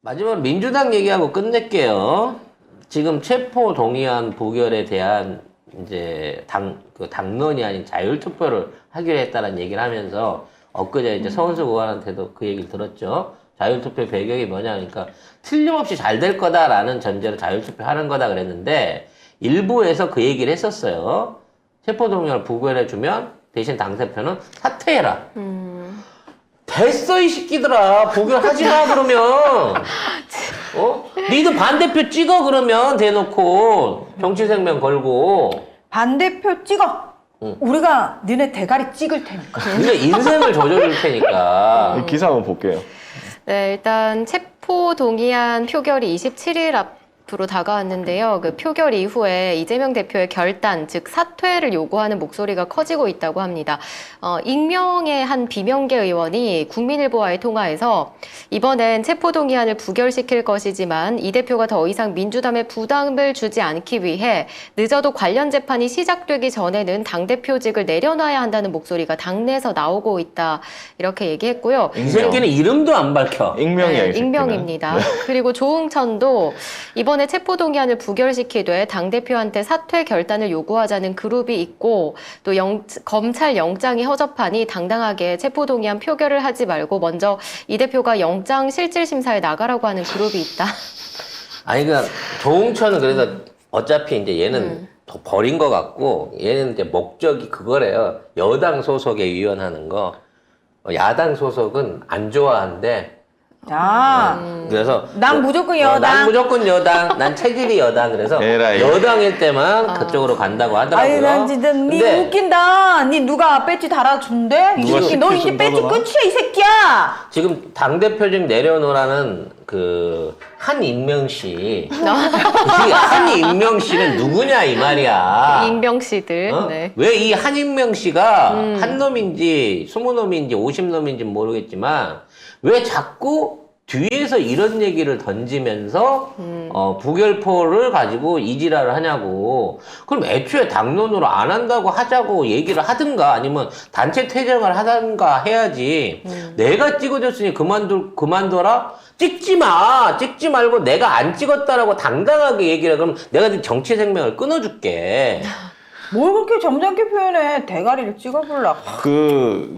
마지막 민주당 얘기하고 끝낼게요. 지금 체포 동의안 부결에 대한 이제 당론이 아닌 자율투표를 하기로 했다는 얘기를 하면서 엊그제 이제 서은석 의원한테도 그 얘기를 들었죠. 자율투표 배경이 뭐냐 그러니까 틀림없이 잘 될 거다라는 전제로 자율투표 하는 거다 그랬는데 일부에서 그 얘기를 했었어요. 체포 동의안을 부결해주면 대신 당대표는 사퇴해라. 됐어 이 새끼들아 부결하지 마 그러면 니도 반대표 찍어 그러면 대놓고 정치생명 걸고 반대표 찍어. 우리가 너네 대가리 찍을 테니까. 니네 인생을 조져줄 테니까 이 기사 한번 볼게요. 네, 일단 체포 동의안 표결이 27일 앞으로 다가왔는데요. 그 표결 이후에 이재명 대표의 결단, 즉 사퇴를 요구하는 목소리가 커지고 있다고 합니다. 익명의 한 비명계 의원이 국민일보와의 통화에서 이번엔 체포 동의안을 부결시킬 것이지만 이 대표가 더 이상 민주당에 부담을 주지 않기 위해 늦어도 관련 재판이 시작되기 전에는 당대표직을 내려놔야 한다는 목소리가 당내에서 나오고 있다. 이렇게 얘기했고요. 이 새끼는 이름도 안 밝혀. 익명이야, 이 새끼는. 익명입니다. 그리고 조응천도 이번에 체포 동의안을 부결시키되 당대표한테 사퇴 결단을 요구하자는 그룹이 있고 또 검찰 영장이 허접하니 당당하게 체포 동의안 표결을 하지 말고 먼저 이 대표가 영장 실질 심사에 나가라고 하는 그룹이 있다. 아니 그러니까 조홍천은 그래서 어차피 이제 얘는 더 버린 것 같고 얘는 이제 목적이 그거래요. 여당 소속에 위원하는 거. 야당 소속은 안 좋아한대. 그래서 난 무조건 난 여당. 무조건 여당. 난 체질이 여당. 그래서 에라이. 여당일 때만 그쪽으로 간다고 하더라고요. 아유, 난 진짜 니 근데 웃긴다. 니 누가 배지 달아준대? 이 누가 새끼, 너 이제 시켜준다더라? 배지 끝이야, 이 새끼야. 지금 당대표직 내려놓으라는 그 한익명 씨. 그 한익명 씨는 누구냐 이 말이야. 임병 씨들. 어? 네. 왜 이 한익명 씨가 한 놈인지 20놈인지 50놈인지 모르겠지만 왜 자꾸 뒤에서 이런 얘기를 던지면서 부결포를 가지고 이지랄을 하냐고. 그럼 애초에 당론으로 안 한다고 하자고 얘기를 하든가 아니면 단체 퇴장을 하든가 해야지. 내가 찍어줬으니 그만둬라? 찍지 마! 찍지 말고 내가 안 찍었다라고 당당하게 얘기를 해. 그럼 내가 정치 생명을 끊어줄게. 뭘 그렇게 점잖게 표현해. 대가리를 찍어볼라.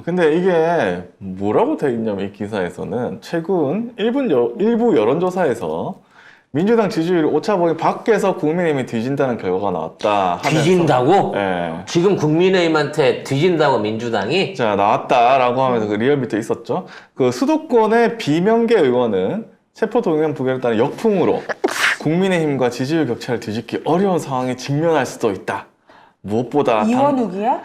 근데 이게 뭐라고 돼 있냐면 이 기사에서는 최근 일부 여론조사에서 민주당 지지율이 오차범위 밖에서 국민의힘이 뒤진다는 결과가 나왔다 하면서 뒤진다고? 예. 지금 국민의힘한테 뒤진다고 민주당이? 자, 나왔다라고 하면서 그 리얼미터 있었죠. 그 수도권의 비명계 의원은 체포 동의안 부결에 따른 역풍으로 국민의힘과 지지율 격차를 뒤집기 어려운 상황에 직면할 수도 있다. 무엇보다 이원욱이야?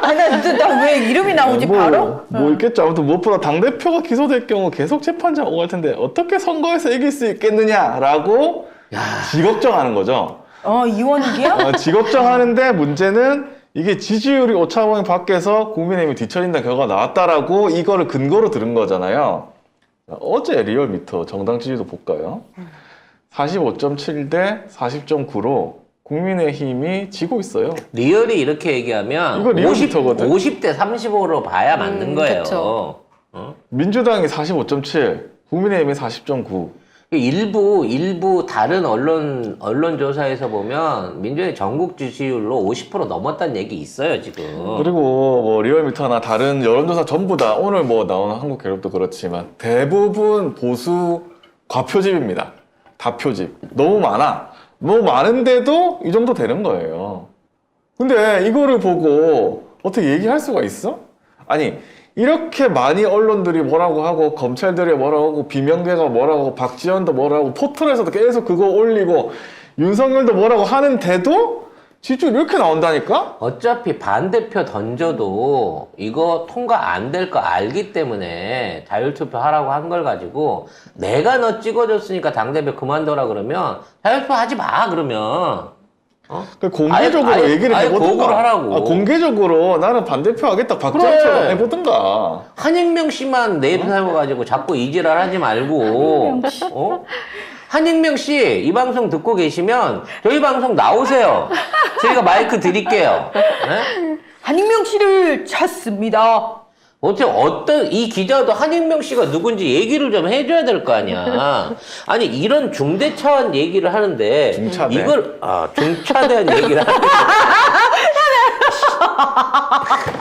아니, 나 왜 이름이 나오지, 바로? 뭐 있겠죠. 아무튼 무엇보다 당대표가 기소될 경우 계속 재판장 오갈 텐데 어떻게 선거에서 이길 수 있겠느냐라고 지걱정하는 거죠. 이원욱이야? 지걱정하는데 문제는 이게 지지율이 오차범위 밖에서 국민의힘이 뒤처진다는 결과가 나왔다라고 이거를 근거로 들은 거잖아요. 어제 리얼미터 정당 지지도 볼까요? 45.7 대 40.9로 국민의힘이 지고 있어요. 리얼이 이렇게 얘기하면 이거 리얼미터거든. 50대 35로 봐야 맞는 거예요. 그쵸. 민주당이 45.7, 국민의힘이 40.9. 일부 다른 언론조사에서 보면 민주당의 전국 지지율로 50% 넘었다는 얘기 있어요, 지금. 그리고 뭐 리얼미터나 다른 여론조사 전부 다 오늘 뭐 나오는 한국갤럽도 그렇지만 대부분 보수 과표집입니다. 다표집. 너무 많아. 너무 많은데도 이 정도 되는 거예요. 근데 이거를 보고 어떻게 얘기할 수가 있어? 아니, 이렇게 많이 언론들이 뭐라고 하고 검찰들이 뭐라고 하고 비명계가 뭐라고 하고 박지원도 뭐라고 하고 포털에서도 계속 그거 올리고 윤석열도 뭐라고 하는데도 지지율 이렇게 나온다니까? 어차피 반대표 던져도 이거 통과 안 될 거 알기 때문에 자율투표 하라고 한 걸 가지고 내가 너 찍어줬으니까 당대표 그만둬라 그러면 자율투표 하지 마 그러면. 공개적으로 아예 얘기를 고거를 해보든가. 하라고. 공개적으로 나는 반대표 하겠다 박지원처럼 그래. 해보든가. 한익명 씨만 내세워가지고 자꾸 이지랄 하지 말고. 한익명 씨, 이 방송 듣고 계시면 저희 방송 나오세요. 저희가 마이크 드릴게요. 네? 한익명 씨를 찾습니다. 어떤 이 기자도 한익명 씨가 누군지 얘기를 좀 해줘야 될 거 아니야. 아니 이런 중대차원 얘기를 하는데 중차대. 이걸 중차대한 얘기를 하는데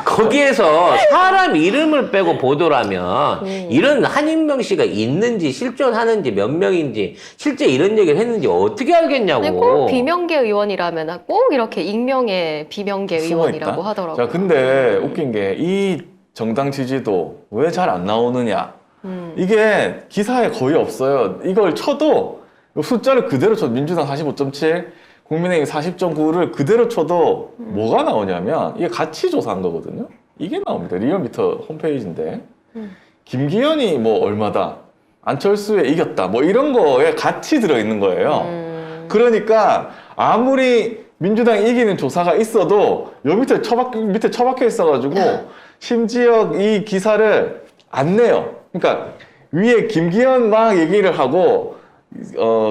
거기에서 사람 이름을 빼고 보도를 하면 이런 한익명 씨가 있는지 실존하는지 몇 명인지 실제 이런 얘기를 했는지 어떻게 알겠냐고. 근데 꼭 비명계 의원이라면 꼭 이렇게 익명의 비명계 숨어 의원이라고 있다? 하더라고요. 자, 근데 웃긴 게 이 정당 지지도 왜 잘 안 나오느냐? 이게 기사에 거의 없어요. 이걸 쳐도 숫자를 그대로 쳐 민주당 45.7, 국민의힘 40.9를 그대로 쳐도 뭐가 나오냐면 이게 가치 조사한 거거든요. 이게 나옵니다. 리얼미터 홈페이지인데 김기현이 뭐 얼마다, 안철수에 이겼다, 뭐 이런 거에 같이 들어있는 거예요. 그러니까 아무리 민주당이 이기는 조사가 있어도 여기 밑에 처박혀 있어가지고 심지어 이 기사를 안 내요. 그러니까 위에 김기현 막 얘기를 하고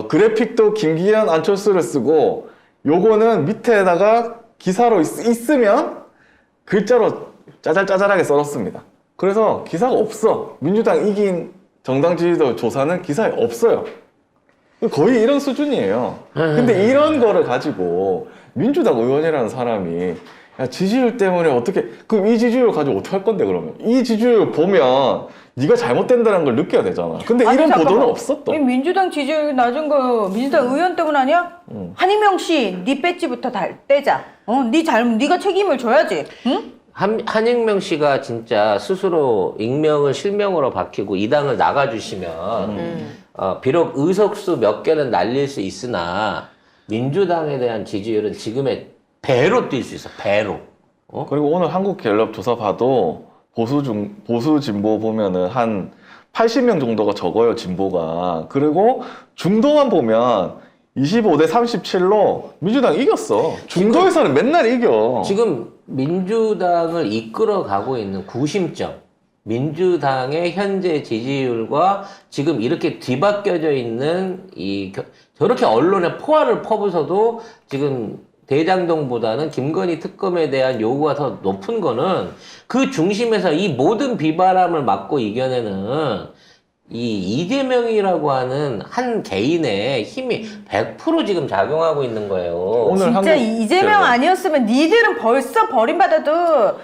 그래픽도 김기현 안철수를 쓰고 요거는 밑에다가 기사로 있으면 글자로 짜잘짜잘하게 써놓습니다. 그래서 기사가 없어. 민주당 이긴 정당 지지도 조사는 기사에 없어요. 거의 이런 수준이에요. 근데 이런 거를 가지고 민주당 의원이라는 사람이 야, 지지율 때문에 어떻게, 그럼 이 지지율 가지고 어떻게 할 건데, 그러면? 이 지지율 보면 네가 잘못된다는 걸 느껴야 되잖아. 근데 아니, 이런 잠깐만. 보도는 없었어. 이 민주당 지지율 낮은 거 민주당 의원 때문 아니야? 한희명 씨, 네 배지부터 떼자. 네가 책임을 져야지. 응? 한익명 씨가 진짜 스스로 익명을 실명으로 밝히고 이 당을 나가주시면 비록 의석수 몇 개는 날릴 수 있으나 민주당에 대한 지지율은 지금의 배로 뛸 수 있어. 배로. 그리고 오늘 한국갤럽 조사 봐도 보수 진보 보면은 한 80명 정도가 적어요, 진보가. 그리고 중도만 보면 25대 37로 민주당 이겼어. 중도에서는 맨날 이겨. 지금 민주당을 이끌어가고 있는 구심점, 민주당의 현재 지지율과 지금 이렇게 뒤바뀌어져 있는 저렇게 언론에 포화를 퍼부서도 지금 대장동보다는 김건희 특검에 대한 요구가 더 높은 거는 그 중심에서 이 모든 비바람을 맞고 이겨내는 이 이재명이라고 하는 한 개인의 힘이 100% 지금 작용하고 있는 거예요. 오늘 진짜 이재명 아니었으면 니들은 벌써 버림받아도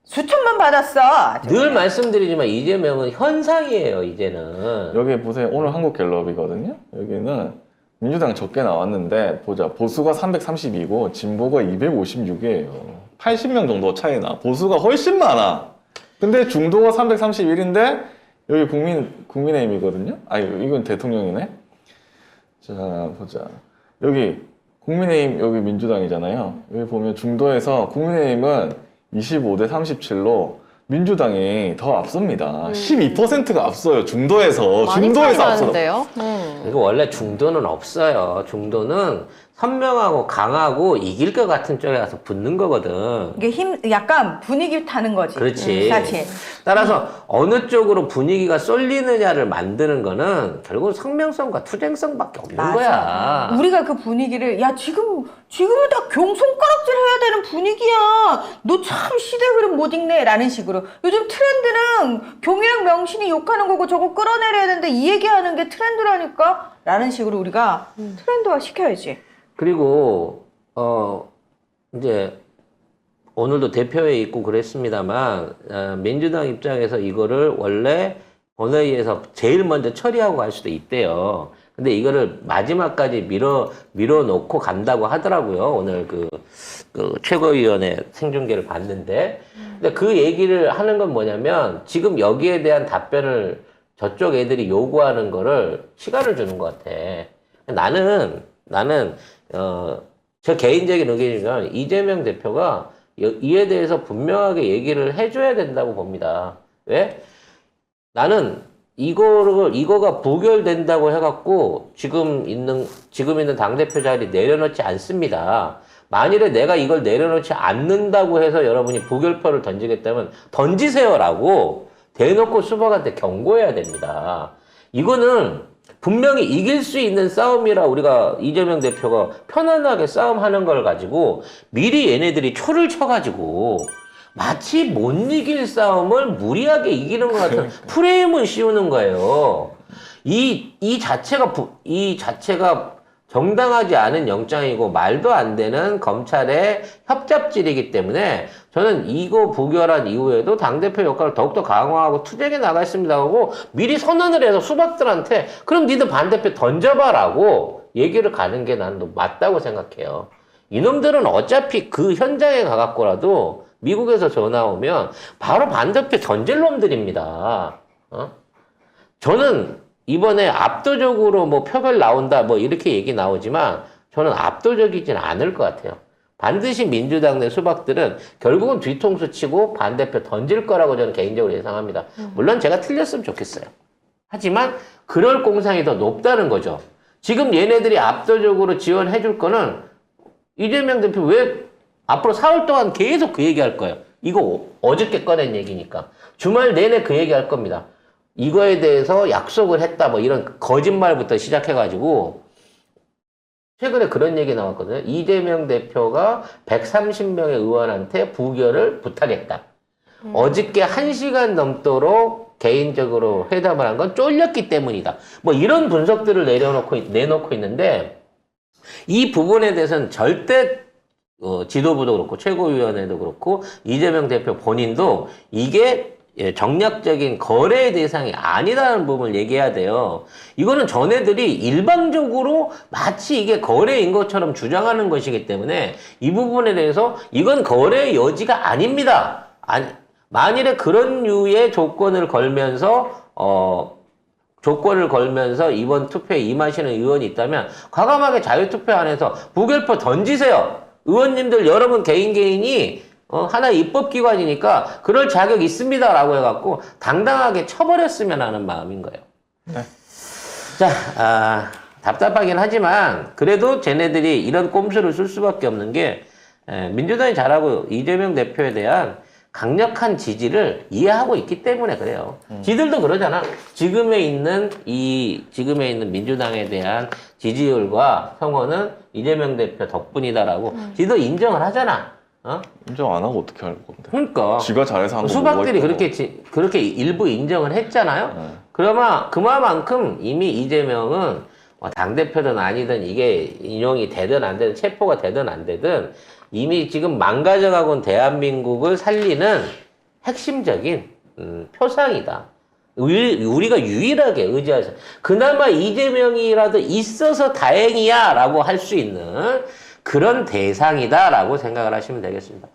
수천만 받았어. 늘 말씀드리지만 이재명은 현상이에요, 이제는. 여기 보세요. 오늘 한국갤럽이거든요. 여기는 민주당 적게 나왔는데 보자. 보수가 332고 진보가 256이에요. 80명 정도 차이 나. 보수가 훨씬 많아. 근데 중도가 331인데 여기 국민의힘이거든요. 아니 이건 대통령이네. 자 보자. 여기 국민의힘 여기 민주당이잖아요. 여기 보면 중도에서 국민의힘은 25대 37로 민주당이 더 앞섭니다. 12%가 앞서요. 중도에서. 많이 중도에서 차이 앞서. 나는데요. 이거 원래 중도는 없어요. 중도는 선명하고 강하고 이길 것 같은 쪽에 가서 붙는 거거든. 이게 약간 분위기 타는 거지. 그렇지. 그렇지. 따라서 어느 쪽으로 분위기가 쏠리느냐를 만드는 거는 결국 성명성과 투쟁성밖에 없는 맞아. 거야. 우리가 그 분위기를 지금은 다 손가락질 해야 되는 분위기야. 너 참 시대 흐름 못 읽네 라는 식으로. 요즘 트렌드는 경이랑 명신이 욕하는 거고 저거 끌어내려야 되는데 이 얘기하는 게 트렌드라니까 라는 식으로 우리가 트렌드화 시켜야지. 그리고 이제 오늘도 대표회에 있고 그랬습니다만 민주당 입장에서 이거를 원래 본회의에서 제일 먼저 처리하고 갈 수도 있대요. 근데 이거를 마지막까지 밀어놓고 간다고 하더라고요. 오늘 그 최고위원회 생중계를 봤는데. 근데 그 얘기를 하는 건 뭐냐면 지금 여기에 대한 답변을 저쪽 애들이 요구하는 거를 시간을 주는 것 같아. 나는 제 개인적인 의견이면 이재명 대표가 이에 대해서 분명하게 얘기를 해줘야 된다고 봅니다. 왜? 나는 이거가 부결된다고 해갖고 지금 있는 당대표 자리 내려놓지 않습니다. 만일에 내가 이걸 내려놓지 않는다고 해서 여러분이 부결표를 던지겠다면 던지세요라고 대놓고 수박한테 경고해야 됩니다. 이거는 분명히 이길 수 있는 싸움이라 우리가 이재명 대표가 편안하게 싸움하는 걸 가지고 미리 얘네들이 초를 쳐가지고 마치 못 이길 싸움을 무리하게 이기는 것 같은 프레임을 씌우는 거예요. 이 자체가 정당하지 않은 영장이고 말도 안 되는 검찰의 협잡질이기 때문에 저는 이거 부결한 이후에도 당대표 역할을 더욱더 강화하고 투쟁에 나가겠습니다 하고 미리 선언을 해서 수박들한테 그럼 니들 반대표 던져봐라고 얘기를 가는 게 난 맞다고 생각해요. 이놈들은 어차피 그 현장에 가갖고라도 미국에서 전화 오면 바로 반대표 던질 놈들입니다. 저는 이번에 압도적으로 뭐 표결 나온다 뭐 이렇게 얘기 나오지만 저는 압도적이진 않을 것 같아요. 반드시 민주당 내 수박들은 결국은 뒤통수 치고 반대표 던질 거라고 저는 개인적으로 예상합니다. 물론 제가 틀렸으면 좋겠어요. 하지만 그럴 공산이 더 높다는 거죠. 지금 얘네들이 압도적으로 지원해 줄 거는 이재명 대표 왜 앞으로 4월 동안 계속 그 얘기 할 거예요. 이거 어저께 꺼낸 얘기니까. 주말 내내 그 얘기 할 겁니다. 이거에 대해서 약속을 했다 뭐 이런 거짓말부터 시작해가지고 최근에 그런 얘기 나왔거든요. 이재명 대표가 130명의 의원한테 부결을 부탁했다. 어저께 1시간 넘도록 개인적으로 회담을 한 건 쫄렸기 때문이다. 뭐 이런 분석들을 내놓고 있는데 이 부분에 대해서는 절대 지도부도 그렇고 최고위원회도 그렇고 이재명 대표 본인도 이게 정략적인 거래의 대상이 아니라는 부분을 얘기해야 돼요. 이거는 전애들이 일방적으로 마치 이게 거래인 것처럼 주장하는 것이기 때문에 이 부분에 대해서 이건 거래의 여지가 아닙니다. 만일에 그런 류의 조건을 걸면서 이번 투표에 임하시는 의원이 있다면 과감하게 자유투표 안에서 부결표 던지세요. 의원님들 여러분 개인이 하나의 입법기관이니까 그럴 자격 있습니다라고 해갖고 당당하게 쳐버렸으면 하는 마음인 거예요. 네. 자, 답답하긴 하지만 그래도 쟤네들이 이런 꼼수를 쓸 수밖에 없는 게 민주당이 잘하고 이재명 대표에 대한 강력한 지지를 이해하고 있기 때문에 그래요. 지들도 그러잖아. 지금에 있는 민주당에 대한 지지율과 성원은 이재명 대표 덕분이다라고 지도 인정을 하잖아. 인정 안 하고 어떻게 할 건데? 그러니까 지가 잘해서 한 거 수박들이 그렇게 일부 인정을 했잖아요. 그러면 그만큼 이미 이재명은 당대표든 아니든 이게 인용이 되든 안 되든 체포가 되든 안 되든 이미 지금 망가져가고 대한민국을 살리는 핵심적인 표상이다. 우리가 유일하게 의지해서 그나마 이재명이라도 있어서 다행이야 라고 할 수 있는 그런 대상이다 라고 생각을 하시면 되겠습니다.